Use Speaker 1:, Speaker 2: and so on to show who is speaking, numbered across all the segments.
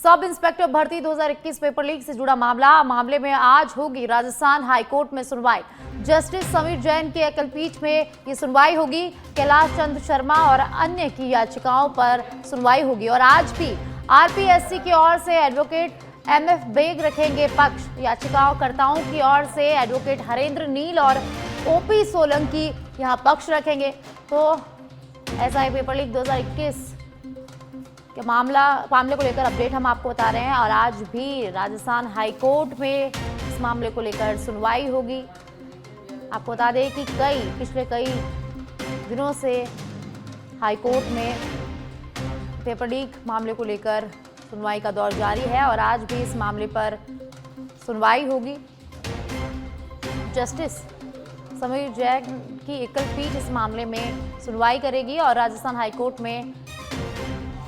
Speaker 1: Sub inspector भर्ती 2021 paper leak से जुड़ा मामले में आज होगी राजस्थान हाईकोर्ट में सुनवाई। जस्टिस समीर जैन की एकल पीठ में ये सुनवाई होगी। कैलाश चंद्र शर्मा और अन्य की याचिकाओं पर सुनवाई होगी और आज भी आरपीएससी की ओर से एडवोकेट एमएफ बेग रखेंगे पक्ष। याचिकाकर्ताओं की ओर से एडवोकेट हरेंद्र नील और ओपी सोलंकी यहां पक्ष रखेंगे। तो एसआई पेपर लीक 2021 के मामले को लेकर अपडेट हम आपको बता रहे हैं और आज भी राजस्थान हाईकोर्ट में इस मामले को लेकर सुनवाई होगी। आपको बता दें कि पिछले कई दिनों से हाईकोर्ट में पेपर लीक मामले को लेकर सुनवाई का दौर जारी है और आज भी इस मामले पर सुनवाई होगी। जस्टिस समीर जैन की एकल पीठ इस मामले में सुनवाई करेगी और राजस्थान हाईकोर्ट में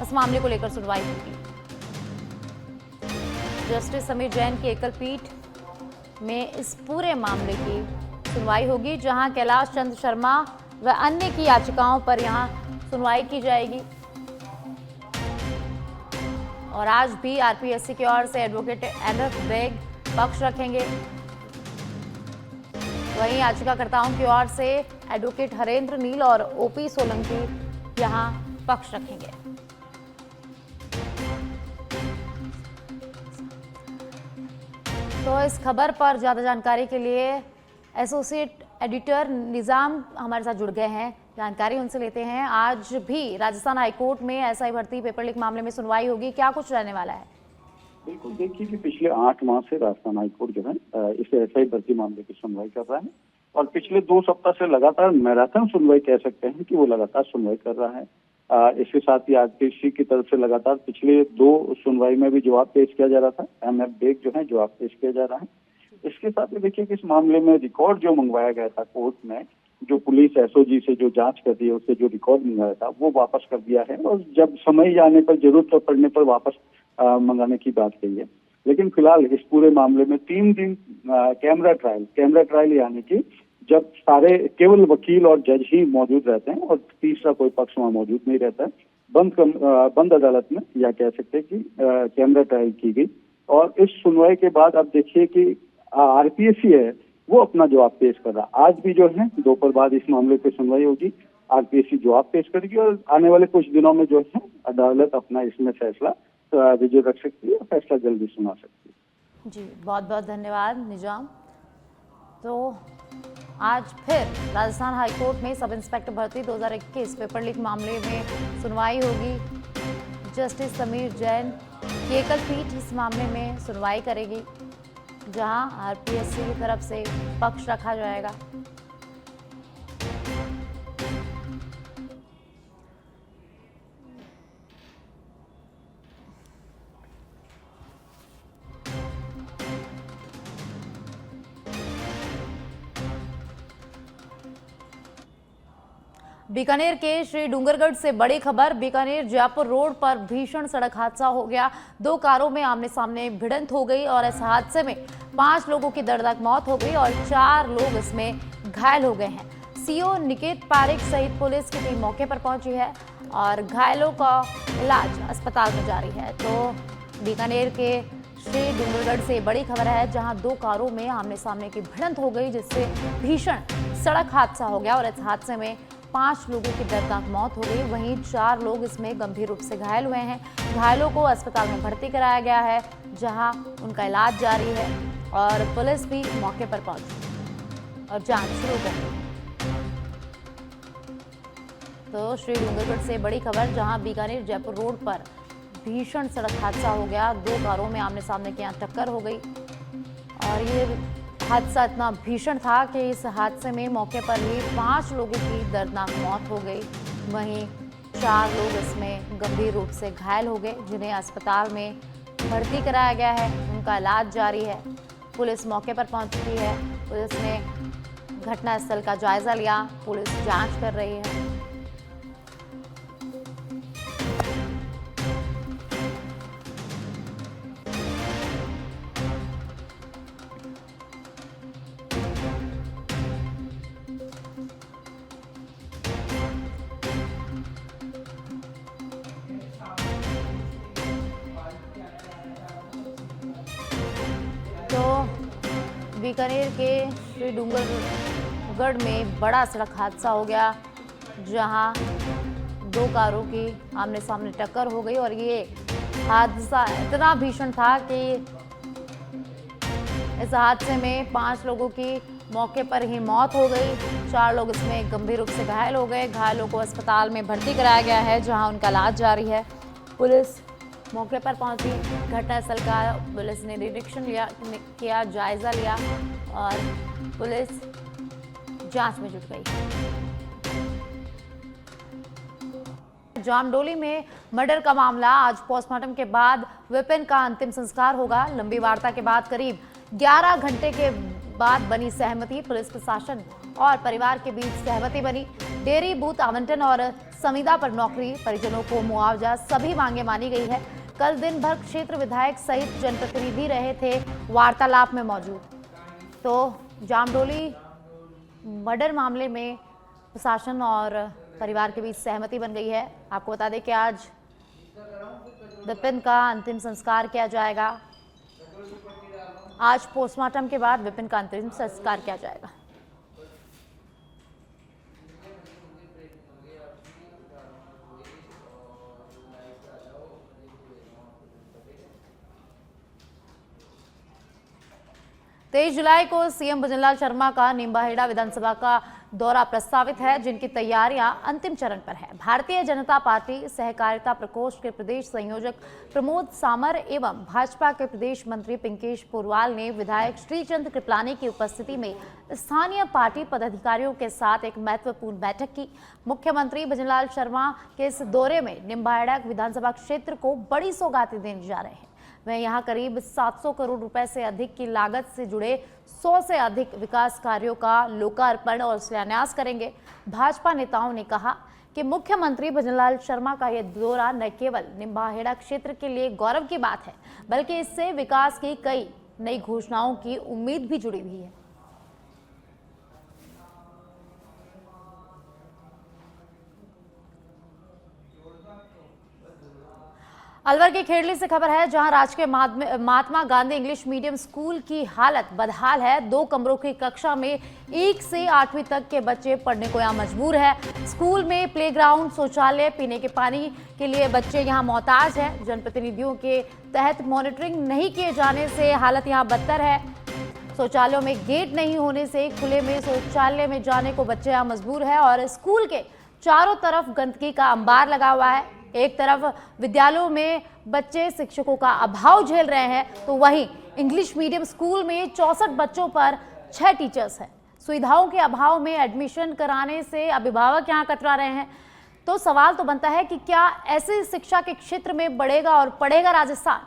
Speaker 1: इस मामले को लेकर सुनवाई होगी। जस्टिस समीर जैन की एकल पीठ में इस पूरे मामले की सुनवाई होगी, जहां कैलाश चंद्र शर्मा व अन्य की याचिकाओं पर यहां सुनवाई की जाएगी। और आज भी आरपीएससी की ओर से एडवोकेट एमएफ बेग पक्ष रखेंगे। वहीं याचिकाकर्ताओं की ओर से एडवोकेट हरेंद्र नील और ओपी सोलंकी यहां पक्ष रखेंगे। तो इस खबर पर ज्यादा जानकारी के लिए एसोसिएट एडिटर निजाम हमारे साथ जुड़ गए हैं, जानकारी उनसे लेते हैं। आज भी राजस्थान हाईकोर्ट में एसआई भर्ती पेपर लीक मामले में सुनवाई होगी, क्या कुछ रहने वाला है?
Speaker 2: बिल्कुल, देखिए कि पिछले 8 माह से राजस्थान हाईकोर्ट जो है इस एसआई भर्ती मामले की सुनवाई कर रहा है और पिछले 2 सप्ताह से लगातार मैराथन सुनवाई कह सकते हैं कि वो लगातार सुनवाई कर रहा है। इसके साथ ही आरपीएससी की तरफ से लगातार पिछले 2 सुनवाई में भी जवाब पेश किया जा रहा था। एमएफ बेग जो है जवाब पेश किया जा रहा है। इसके साथ ही देखिए कि इस मामले में रिकॉर्ड जो मंगवाया गया था कोर्ट में, जो पुलिस एसओजी से जो जांच कर रही है उससे जो रिकॉर्ड मंगाया था वो वापस कर दिया है और जब समय आने पर जरूरत पड़ने पर वापस मंगाने की बात कही है। लेकिन फिलहाल इस पूरे मामले में 3 दिन कैमरा ट्रायल यानी कि जब सारे केवल वकील और जज ही मौजूद रहते हैं और तीसरा कोई पक्ष वहां मौजूद नहीं रहता है, बंद अदालत में या कह सकते हैं कि कैमरा ट्रायल की गई। और इस सुनवाई के बाद अब देखिए कि आरपीएससी है वो अपना जवाब पेश कर रहा। आज भी जो है दोपहर बाद इस मामले पर सुनवाई होगी, आरपीएससी जवाब पेश करेगी और आने वाले कुछ दिनों में जो है अदालत अपना इसमें फैसला रिजर्व रख सकती है और फैसला जल्दी सुना सकती है।
Speaker 1: जी, बहुत बहुत धन्यवाद निजाम। तो आज फिर राजस्थान हाईकोर्ट में सब इंस्पेक्टर भर्ती 2021 पेपर लीक मामले में सुनवाई होगी। जस्टिस समीर जैन की एकल पीठ इस मामले में सुनवाई करेगी, जहां आरपीएससी की तरफ से पक्ष रखा जाएगा। बीकानेर के श्री डूंगरगढ़ से बड़ी खबर। बीकानेर जयपुर रोड पर भीषण सड़क हादसा हो गया। 2 कारों में आमने सामने भिड़ंत हो गई और इस हादसे में 5 लोगों की दर्दनाक मौत हो गई और 4 लोग इसमें घायल हो गए हैं। सीओ निकेत पारिक सहित पुलिस की टीम मौके पर पहुंची है और घायलों का इलाज अस्पताल में जारी है। तो बीकानेर के श्री डूंगरगढ़ से बड़ी खबर है, जहां 2 कारों में आमने सामने की भिड़ंत हो गई, जिससे भीषण सड़क हादसा हो गया और इस हादसे में 5 लोगों की दर्दनाक मौत हो गई। वहीं 4 लोग इसमें गंभीर रूप से घायल हुए हैं। घायलों को अस्पताल में भर्ती कराया गया है, जहां उनका इलाज जारी है और पुलिस भी मौके पर पहुंची और जांच शुरू कर दी। तो श्री डूंगरगढ़ से बड़ी खबर, जहां बीकानेर जयपुर रोड पर भीषण सड़क हादसा हो गया। 2 कारों में आमने सामने की यहाँ टक्कर हो गई और ये हादसा इतना भीषण था कि इस हादसे में मौके पर ही 5 लोगों की दर्दनाक मौत हो गई। वहीं 4 लोग इसमें गंभीर रूप से घायल हो गए, जिन्हें अस्पताल में भर्ती कराया गया है। उनका इलाज जारी है। पुलिस मौके पर पहुंच चुकी है। पुलिस ने घटनास्थल का जायजा लिया। पुलिस जांच कर रही है। तो बीकानेर के श्री डूंगरगढ़ में बड़ा सड़क हादसा हो गया, जहां दो कारों की आमने सामने टक्कर हो गई और ये हादसा इतना भीषण था कि इस हादसे में 5 लोगों की मौके पर ही मौत हो गई। 4 लोग इसमें गंभीर रूप से घायल हो गए। घायलों को अस्पताल में भर्ती कराया गया है, जहां उनका इलाज जारी है। पुलिस मौके पर पहुंची, घटनास्थल का पुलिस ने निरीक्षण किया, जायजा लिया और पुलिस जांच में जुट गई। जामडोली में मर्डर का मामला, आज पोस्टमार्टम के बाद विपिन का अंतिम संस्कार होगा। लंबी वार्ता के बाद करीब 11 घंटे के बाद बनी सहमति। पुलिस प्रशासन और परिवार के बीच सहमति बनी। डेयरी बूथ आवंटन और संविदा पर नौकरी, परिजनों को मुआवजा, सभी मांगे मानी गई है। कल दिन भर क्षेत्र विधायक सहित जनप्रतिनिधि रहे थे वार्तालाप में मौजूद। तो जामडोली मर्डर मामले में प्रशासन और परिवार के बीच सहमति बन गई है। आपको बता दें कि आज विपिन का अंतिम संस्कार किया जाएगा। आज पोस्टमार्टम के बाद विपिन का अंतिम संस्कार किया जाएगा। तेईस जुलाई को सीएम भजनलाल शर्मा का निम्बाहेड़ा विधानसभा का दौरा प्रस्तावित है, जिनकी तैयारियां अंतिम चरण पर है। भारतीय जनता पार्टी सहकारिता प्रकोष्ठ के प्रदेश संयोजक प्रमोद सामर एवं भाजपा के प्रदेश मंत्री पिंकेश पोरवाल ने विधायक श्रीचंद कृपलानी की उपस्थिति में स्थानीय पार्टी पदाधिकारियों के साथ एक महत्वपूर्ण बैठक की। मुख्यमंत्री भजनलाल शर्मा के इस दौरे में निम्बाहेड़ा विधानसभा क्षेत्र को बड़ी सौगातें देने जा रहे हैं। वह यहाँ करीब 700 करोड़ रुपए से अधिक की लागत से जुड़े 100 से अधिक विकास कार्यों का लोकार्पण और शिलान्यास करेंगे। भाजपा नेताओं ने कहा कि मुख्यमंत्री भजनलाल शर्मा का यह दौरा न केवल निम्बाहेड़ा क्षेत्र के लिए गौरव की बात है, बल्कि इससे विकास की कई नई घोषणाओं की उम्मीद भी जुड़ी हुई है। अलवर के खेड़ली से खबर है, जहां राजकीय Mahatma Gandhi English medium school की हालत बदहाल है। 2 कमरों की कक्षा में 1 से 8वीं तक के बच्चे पढ़ने को यहां मजबूर है। स्कूल में प्लेग्राउंड, शौचालय, पीने के पानी के लिए बच्चे यहां मोहताज हैं। जनप्रतिनिधियों के तहत मॉनिटरिंग नहीं किए जाने से हालत यहां बदतर है। शौचालयों में गेट नहीं होने से खुले में शौचालय में जाने को बच्चे यहां मजबूर है और स्कूल के चारों तरफ गंदगी का अंबार लगा हुआ है। एक तरफ विद्यालयों में बच्चे शिक्षकों का अभाव झेल रहे हैं, तो वहीं इंग्लिश मीडियम स्कूल में 64 बच्चों पर 6 टीचर्स हैं। सुविधाओं के अभाव में एडमिशन कराने से अभिभावक यहां कतरा रहे हैं। तो सवाल तो बनता है कि क्या ऐसे शिक्षा के क्षेत्र में बढ़ेगा और पढ़ेगा राजस्थान?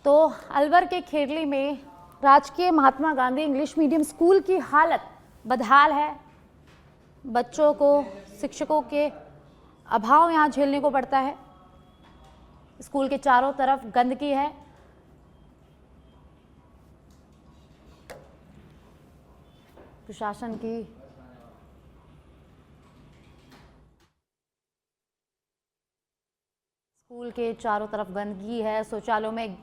Speaker 1: तो अलवर के खेड़ली में राजकीय Mahatma Gandhi English medium school की हालत बदहाल है। बच्चों को शिक्षकों के अभाव यहाँ झेलने को पड़ता है। स्कूल के चारों तरफ गंदगी है। प्रशासन की स्कूल के चारों तरफ गंदगी है। शौचालयों में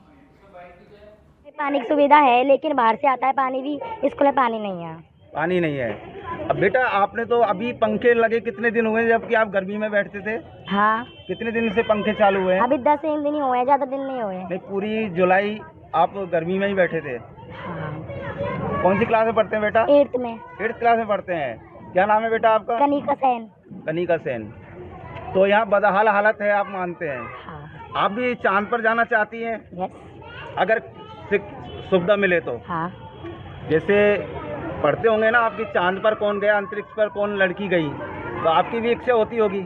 Speaker 3: पानी की सुविधा है, लेकिन बाहर से आता है पानी भी, स्कूल में पानी नहीं है।
Speaker 4: पानी नहीं है। अब बेटा आपने तो अभी पंखे लगे कितने दिन हुए, जबकि आप गर्मी में बैठते थे?
Speaker 3: हाँ।
Speaker 4: कितने दिन से पंखे चालू हुए हैं?
Speaker 3: अभी 10 दिन ही हुए हैं, ज्यादा दिन नहीं हुए।
Speaker 4: नहीं, पूरी जुलाई आप गर्मी में ही बैठे थे।
Speaker 3: हाँ।
Speaker 4: कौन सी क्लास में पढ़ते हैं बेटा?
Speaker 3: 8th में।
Speaker 4: 8th क्लास में पढ़ते हैं। क्या नाम है बेटा आपका?
Speaker 3: कनिका सेन।
Speaker 4: कनिका सेन। तो यहाँ बदहाल हालत है, आप मानते हैं?
Speaker 3: हाँ।
Speaker 4: आप भी चांद पर जाना चाहती हैं?
Speaker 3: यस।
Speaker 4: अगर सुविधा मिले तो?
Speaker 3: हाँ।
Speaker 4: जैसे पढ़ते होंगे ना, आपकी चांद पर कौन गया, अंतरिक्ष पर कौन लड़की गई, तो आपकी भी इच्छा होती होगी,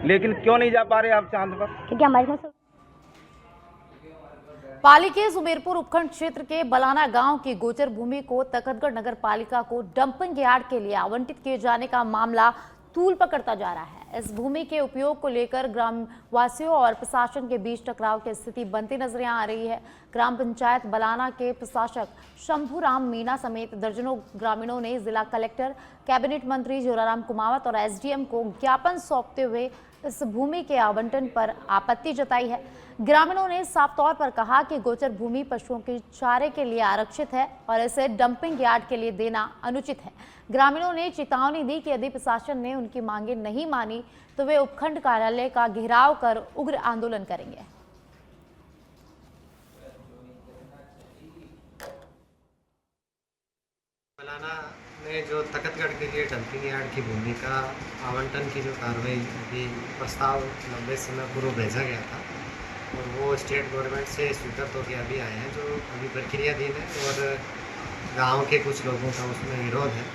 Speaker 4: लेकिन क्यों नहीं जा पा रहे आप चांद पर?
Speaker 3: क्योंकि हमारे
Speaker 1: पाली के सुमेरपुर उपखंड क्षेत्र के बलाना गांव की गोचर भूमि को तखतगढ़ नगर पालिका को डंपिंग यार्ड के लिए आवंटित किए जाने का मामला तूल पकड़ता जा रहा है। इस भूमि के उपयोग को लेकर ग्रामवासियों और प्रशासन के बीच टकराव की स्थिति बनती नजर आ रही है। ग्राम पंचायत बलाना के प्रशासक शंभूराम मीना समेत दर्जनों ग्रामीणों ने जिला कलेक्टर, कैबिनेट मंत्री जोराराम कुमावत और एसडीएम को ज्ञापन सौंपते हुए इस भूमि के आवंटन पर आपत्ति जताई है। ग्रामीणों ने साफ तौर पर कहा कि गोचर भूमि पशुओं के चारे के लिए आरक्षित है और इसे डंपिंग यार्ड के लिए देना अनुचित है। ग्रामीणों ने चेतावनी दी कि यदि प्रशासन ने उनकी मांगे नहीं मानी तो वे उपखंड कार्यालय का घेराव कर उग्र आंदोलन करेंगे।
Speaker 5: मलाना में जो तकतगढ़ के लिए डंपिंग यार्ड की भूमि का आवंटन की जो कार्रवाई अभी प्रस्ताव लंबे समय पूर्व भेजा गया था और वो स्टेट गवर्नमेंट से स्वीकृत होकर अभी आए हैं, जो अभी प्रक्रियाधीन है और गांव के कुछ लोगों का उसमें विरोध है।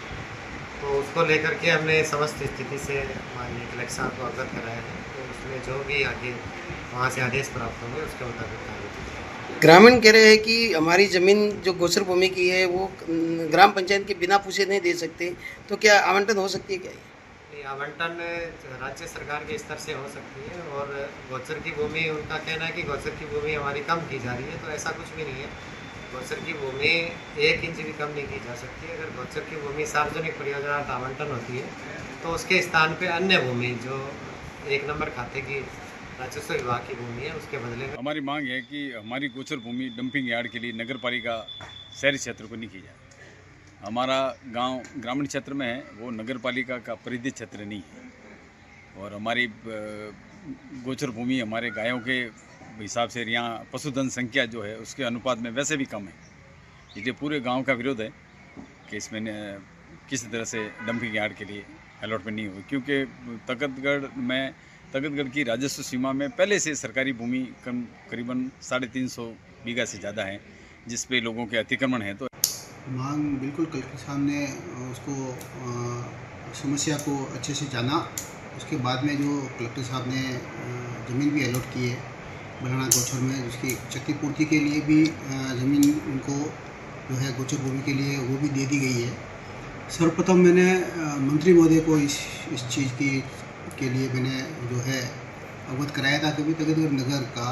Speaker 5: तो उसको लेकर के हमने समस्त स्थिति से माननीय कलेक्टर साहब को अवगत कराया है। तो उसमें जो भी आगे वहाँ से आदेश प्राप्त होंगे उसके मुताबिक कार्रवाई की जाएगी।
Speaker 6: ग्रामीण कह रहे हैं कि हमारी ज़मीन जो गोचर भूमि की है वो ग्राम पंचायत के बिना पूछे नहीं दे सकते, तो क्या आवंटन हो सकती है क्या?
Speaker 5: ये आवंटन राज्य सरकार के स्तर से हो सकती है और गोचर की भूमि, उनका कहना है कि गोचर की भूमि हमारी कम की जा रही है, तो ऐसा कुछ भी नहीं है। गोचर की भूमि 1 इंच भी कम नहीं की जा सकती। अगर गोचर की भूमि सार्वजनिक परियोजना आवंटन होती है तो उसके स्थान पे अन्य भूमि जो 1 नंबर खाते की राजस्व विभाग की भूमि है उसके बदले में
Speaker 7: हमारी मांग है कि हमारी गोचर भूमि डंपिंग यार्ड के लिए नगर पालिका शहरी क्षेत्र को नहीं की जाए। हमारा गांव ग्रामीण क्षेत्र में है, वो नगर पालिका का परिधि क्षेत्र नहीं है और हमारी गोचर भूमि हमारे गायों के हिसाब से यहाँ पशुधन संख्या जो है उसके अनुपात में वैसे भी कम है। इसलिए पूरे गांव का विरोध है कि इसमें किसी तरह से डंपिंग यार्ड के लिए अलॉटमेंट नहीं हुई, क्योंकि तकतगढ़ की राजस्व सीमा में पहले से सरकारी भूमि करीबन 350 बीघा से ज़्यादा है, जिस पे लोगों के अतिक्रमण है। तो
Speaker 8: मांग बिल्कुल कलेक्टर साहब ने उसको समस्या को अच्छे से जाना, उसके बाद में जो कलेक्टर साहब ने ज़मीन भी अलॉट की है बलाना गोचर में, उसकी क्षतिपूर्ति के लिए भी ज़मीन उनको जो है गोचर भूमि के लिए वो भी दे दी गई है। सर्वप्रथम मैंने मंत्री महोदय को इस चीज़ के लिए मैंने जो है अवगत कराया था कि भी तकतगढ़ नगर का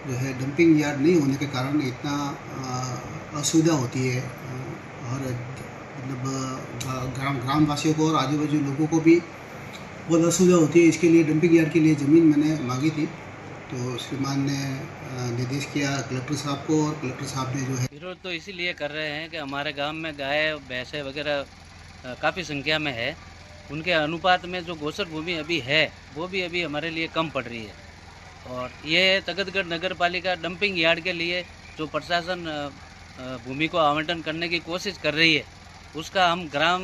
Speaker 8: जो है डंपिंग यार्ड नहीं होने के कारण इतना असुविधा होती है और मतलब ग्रामवासियों को और आजू बाजू लोगों को भी बहुत असुविधा होती है। इसके लिए डंपिंग यार्ड के लिए ज़मीन मैंने मांगी थी, तो श्रीमान ने निर्देश किया कलेक्टर साहब को और कलेक्टर साहब ने जो है
Speaker 9: विरोध तो इसीलिए कर रहे हैं कि हमारे गांव में गाय भैंसे वगैरह काफ़ी संख्या में है। उनके अनुपात में जो गोचर भूमि अभी है वो भी अभी हमारे लिए कम पड़ रही है और ये तकतगढ़ नगर पालिका डंपिंग यार्ड के लिए जो प्रशासन भूमि को आवंटन करने की कोशिश कर रही है उसका हम ग्राम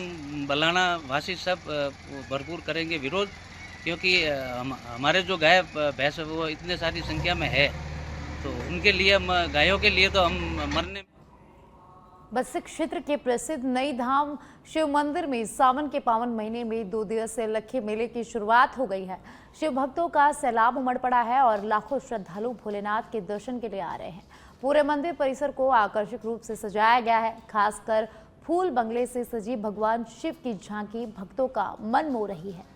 Speaker 9: बलाना वासी सब भरपूर करेंगे विरोध, क्योंकि हमारे जो गाय भैंस वो इतने सारी संख्या में है, तो उनके लिए हम गायों के लिए तो हम मरने।
Speaker 1: बस्ती क्षेत्र के प्रसिद्ध नई धाम शिव मंदिर में सावन के पावन महीने में 2 दिवसीय लक्खी मेले की शुरुआत हो गई है। शिव भक्तों का सैलाब उमड़ पड़ा है और लाखों श्रद्धालु भोलेनाथ के दर्शन के लिए आ रहे हैं। पूरे मंदिर परिसर को आकर्षक रूप से सजाया गया है। खासकर फूल बंगले से सजी भगवान शिव की झांकी भक्तों का मन मोह रही है।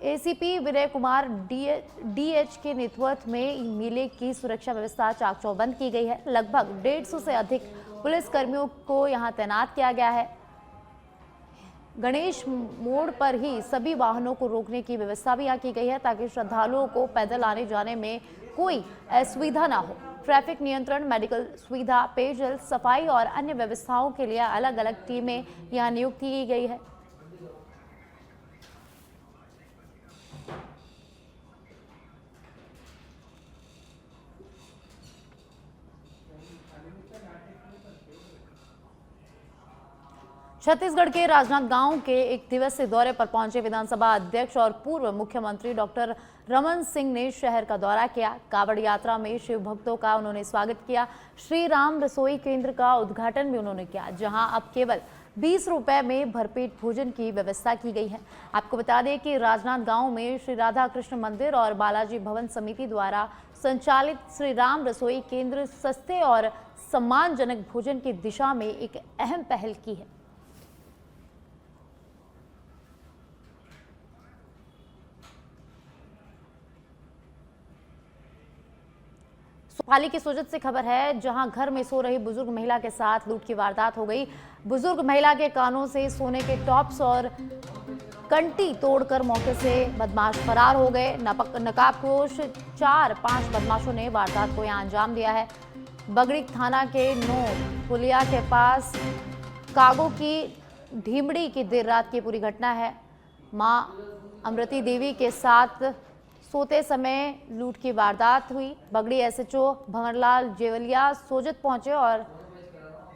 Speaker 1: एसीपी विनय कुमार डीएच के नेतृत्व में मेले की सुरक्षा व्यवस्था चाक चौबंद की गई है। लगभग 150 से अधिक पुलिस कर्मियों को यहां तैनात किया गया है। गणेश मोड़ पर ही सभी वाहनों को रोकने की व्यवस्था भी यहाँ की गई है ताकि श्रद्धालुओं को पैदल आने जाने में कोई असुविधा ना हो। ट्रैफिक नियंत्रण, मेडिकल सुविधा, पेयजल, सफाई और अन्य व्यवस्थाओं के लिए अलग अलग टीमें यहाँ नियुक्त की गई है। छत्तीसगढ़ के राजनांदगांव के 1 दिवसीय दौरे पर पहुंचे विधानसभा अध्यक्ष और पूर्व मुख्यमंत्री डॉक्टर रमन सिंह ने शहर का दौरा किया। कावड़ यात्रा में शिव भक्तों का उन्होंने स्वागत किया। श्री राम रसोई केंद्र का उद्घाटन भी उन्होंने किया, जहां अब केवल 20 रुपए में भरपेट भोजन की व्यवस्था की गई है। आपको बता दें कि राजनांदगांव में श्री राधा कृष्ण मंदिर और बालाजी भवन समिति द्वारा संचालित श्री राम रसोई केंद्र सस्ते और सम्मानजनक भोजन की दिशा में एक अहम पहल की है। पाली की सोजत से खबर है, जहां घर में सो रही बुजुर्ग महिला के साथ लूट की वारदात हो गई। बुजुर्ग महिला के कानों से सोने के टॉप्स और कंटी तोड़कर मौके से बदमाश फरार हो गए। नकाबपोश 4-5 बदमाशों ने वारदात को यहां अंजाम दिया है। बगड़ी थाना के नो पुलिया के पास कागो की ढीमड़ी की देर रात की पूरी घटना है। मां अमृति देवी के साथ सोते समय लूट की वारदात हुई। बगड़ी एसएचओ भंवरलाल जेवलिया सोजत पहुंचे और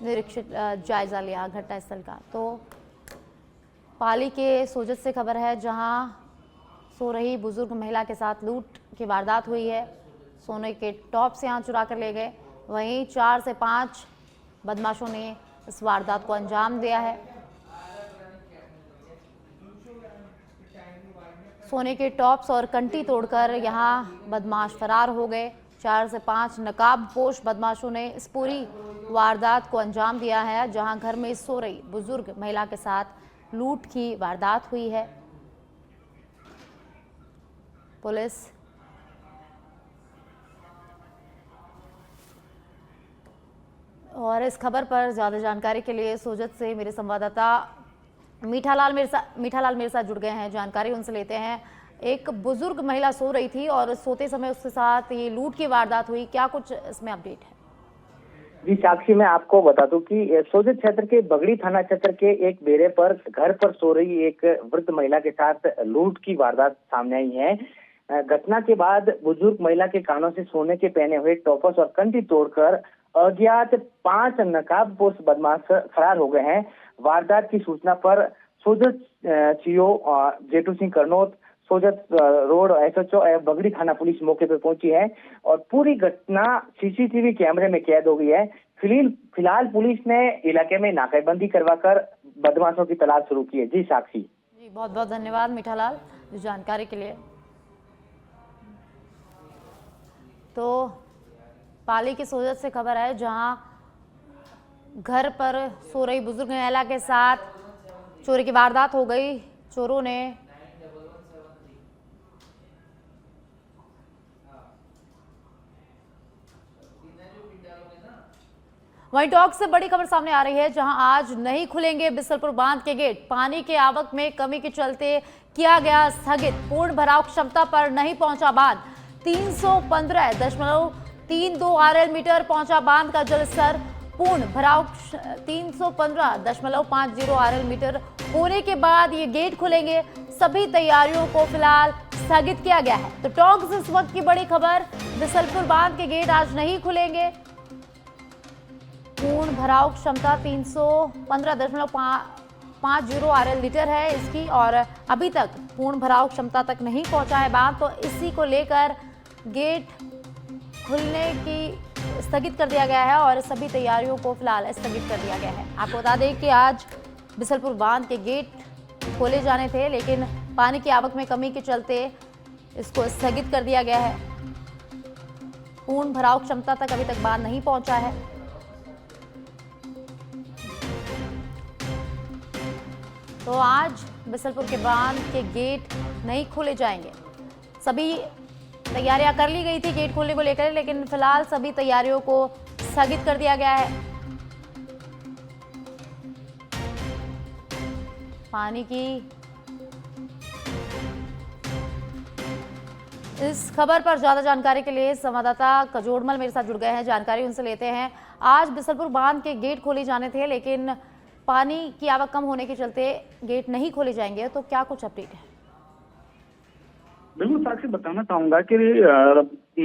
Speaker 1: निरीक्षित जायजा लिया घटनास्थल का। तो पाली के सोजत से खबर है, जहां सो रही बुजुर्ग महिला के साथ लूट की वारदात हुई है। सोने के टॉप से यहां चुरा कर ले गए। वहीं 4 से 5 बदमाशों ने इस वारदात को अंजाम दिया है। सोने के टॉप्स और कंटी तोड़कर यहां बदमाश फरार हो गए। 4 से 5 नकाबपोश बदमाशों ने इस पूरी वारदात को अंजाम दिया है, जहां घर में सो रही बुजुर्ग महिला के साथ लूट की वारदात हुई है। पुलिस और इस खबर पर ज्यादा जानकारी के लिए सोजत से मेरे संवाददाता मीठालाल मेरे साथ जुड़ गए हैं। जानकारी उनसे लेते हैं। एक बुजुर्ग महिला सो रही थी और सोते समय उसके साथ ये लूट की वारदात हुई, क्या कुछ इसमें अपडेट है?
Speaker 10: जी साक्षी, मैं आपको बता दूं कि सोजत क्षेत्र के बगड़ी थाना क्षेत्र के एक बेरे पर घर पर सो रही एक वृद्ध महिला के साथ लूट की वारदात सामने आई है। घटना के बाद बुजुर्ग महिला के कानों से सोने के पहने हुए टॉपस और कंठी तोड़कर अज्ञात 5 नकाबपोश बदमाश फरार हो गए हैं। वारदात की सूचना पर Sojat CO Jetu Singh Karnot, Sojat road SHO Bagri थाना पुलिस मौके पर पहुंची है और पूरी घटना सीसीटीवी कैमरे में कैद हो गई है। फिलहाल पुलिस ने इलाके में नाकाबंदी करवाकर बदमाशों की तलाश शुरू की है। जी साक्षी।
Speaker 1: जी बहुत बहुत धन्यवाद मीठालाल इस जानकारी के लिए। तो पाली के सोजत से खबर है, जहां घर पर सो रही बुजुर्ग महिला के साथ चोरी की वारदात हो गई। चोरों ने वहीं टॉक से बड़ी खबर सामने आ रही है, जहां आज नहीं खुलेंगे बिसलपुर बांध के गेट। पानी के आवक में कमी के चलते किया गया स्थगित। पूर्ण भराव क्षमता पर नहीं पहुंचा बांध। 315.32 आरएल मीटर पहुंचा बांध का जलस्तर। पूर्ण भराव 315.50 आरएल मीटर होने के बाद ये गेट खुलेंगे। सभी तैयारियों को फिलहाल स्थगित किया गया है। तो टॉक से इस वक्त की बड़ी खबर, बिसलपुर बांध के गेट आज नहीं खुलेंगे। पूर्ण भराव क्षमता 315.50 आरएल लीटर है इसकी, और अभी तक पूर्ण भराव क्षमता तक नहीं पहुंचा है बांध। तो इसी को लेकर गेट खुलने की स्थगित कर दिया गया है और सभी तैयारियों को फिलहाल स्थगित कर दिया गया है। आपको बता दें कि आज बिसलपुर बांध के गेट खोले जाने थे, लेकिन पानी की आवक में कमी के चलते इसको स्थगित कर दिया गया है। पूर्ण भराव क्षमता तक अभी तक बांध नहीं पहुंचा है। तो आज बिसलपुर के बांध के गेट नहीं खोले जाएंगे। सभी तैयारियां कर ली गई थी गेट खोलने को लेकर, लेकिन फिलहाल सभी तैयारियों को स्थगित कर दिया गया है। पानी की इस खबर पर ज्यादा जानकारी के लिए संवाददाता कजोड़मल मेरे साथ जुड़ गए हैं। जानकारी उनसे लेते हैं। आज बिसलपुर बांध के गेट खोले जाने थे, लेकिन पानी की आवक कम होने के चलते गेट नहीं खोले जाएंगे, तो क्या कुछ अपडेट है?
Speaker 2: बिल्कुल साक्षी, बताना चाहूंगा कि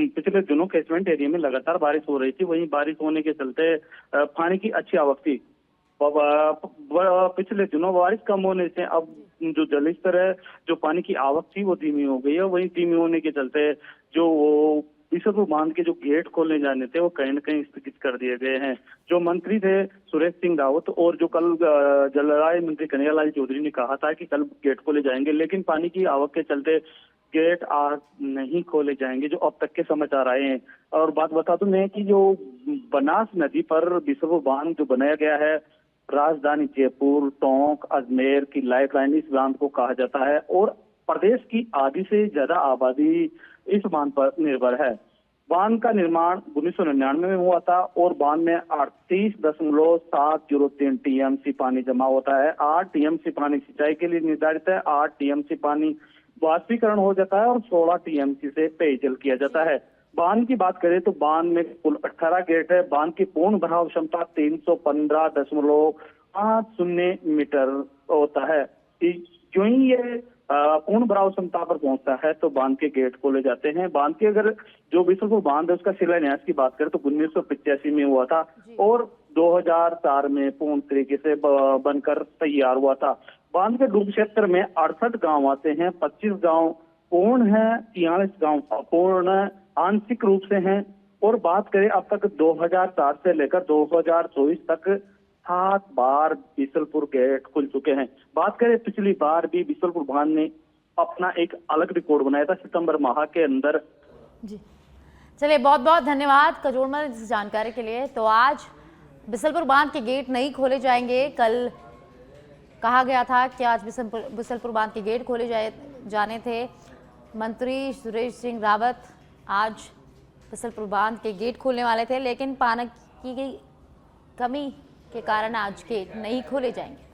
Speaker 2: पिछले दिनों कैचमेंट एरिया में लगातार बारिश हो रही थी। वहीं बारिश होने के चलते पानी की अच्छी आवक थी। पिछले दिनों बारिश कम होने से अब जो जलस्तर है, जो पानी की आवक थी, वो धीमी हो गई है। वहीं धीमी होने के चलते जो बिसलपुर बांध के जो गेट खोलने जाने थे, वो कहीं न कहीं स्थगित कर दिए गए हैं। जो मंत्री थे सुरेश सिंह रावत, और जो कल जलराय मंत्री कन्हैयालाल चौधरी ने कहा था कि कल गेट खोले जाएंगे, लेकिन पानी की आवक के चलते गेट आज नहीं खोले जाएंगे, जो अब तक के समाचार आए हैं। और बात बता दूं मैं कि जो बनास नदी पर बिसलपुर बांध जो बनाया गया है, राजधानी जयपुर, टोंक, अजमेर की लाइफलाइन इस बांध को कहा जाता है, और प्रदेश की आधी से ज्यादा आबादी इस बांध पर निर्भर है। बांध का निर्माण 1999 में हुआ था और बांध में 38.703 टीएमसी पानी जमा होता है। 8 टीएमसी पानी सिंचाई के लिए निर्धारित है, 8 टीएमसी पानी वाष्पीकरण हो जाता है और 16 टीएमसी से पेयजल किया जाता है। बांध की बात करें तो बांध में कुल 18 गेट है। बांध की पूर्ण भराव क्षमता 315.50 मीटर होता है। जो ही ये पूर्ण भराव क्षमता पर पहुंचता है तो बांध के गेट खोले जाते हैं। बांध के अगर जो बिसलपुर बांध है उसका शिलान्यास की बात करें तो 1985 में हुआ था और 2004 में पूर्ण तरीके से बनकर तैयार हुआ था। बांध के डूब क्षेत्र में 68 गांव आते हैं, 25 गांव पूर्ण है, 43 गांव अपूर्ण आंशिक रूप से हैं। और बात करें अब तक 2004 से लेकर 2024 तक 7 बार बिसलपुर गेट खुल चुके हैं। बात करें पिछली बार भी बिसलपुर बांध ने अपना एक अलग रिकॉर्ड बनाया था सितंबर माह के अंदर।
Speaker 1: जी चलिए, बहुत बहुत धन्यवाद कजोड़मल इस जानकारी के लिए। तो आज बिसलपुर बांध के गेट नहीं खोले जाएंगे। कल कहा गया था कि आज बिसलपुर बांध के गेट खोले जाने थे। मंत्री सुरेश सिंह रावत आज बिसलपुर बांध के गेट खोलने वाले थे, लेकिन पानी की कमी के कारण आज गेट नहीं खोले जाएंगे।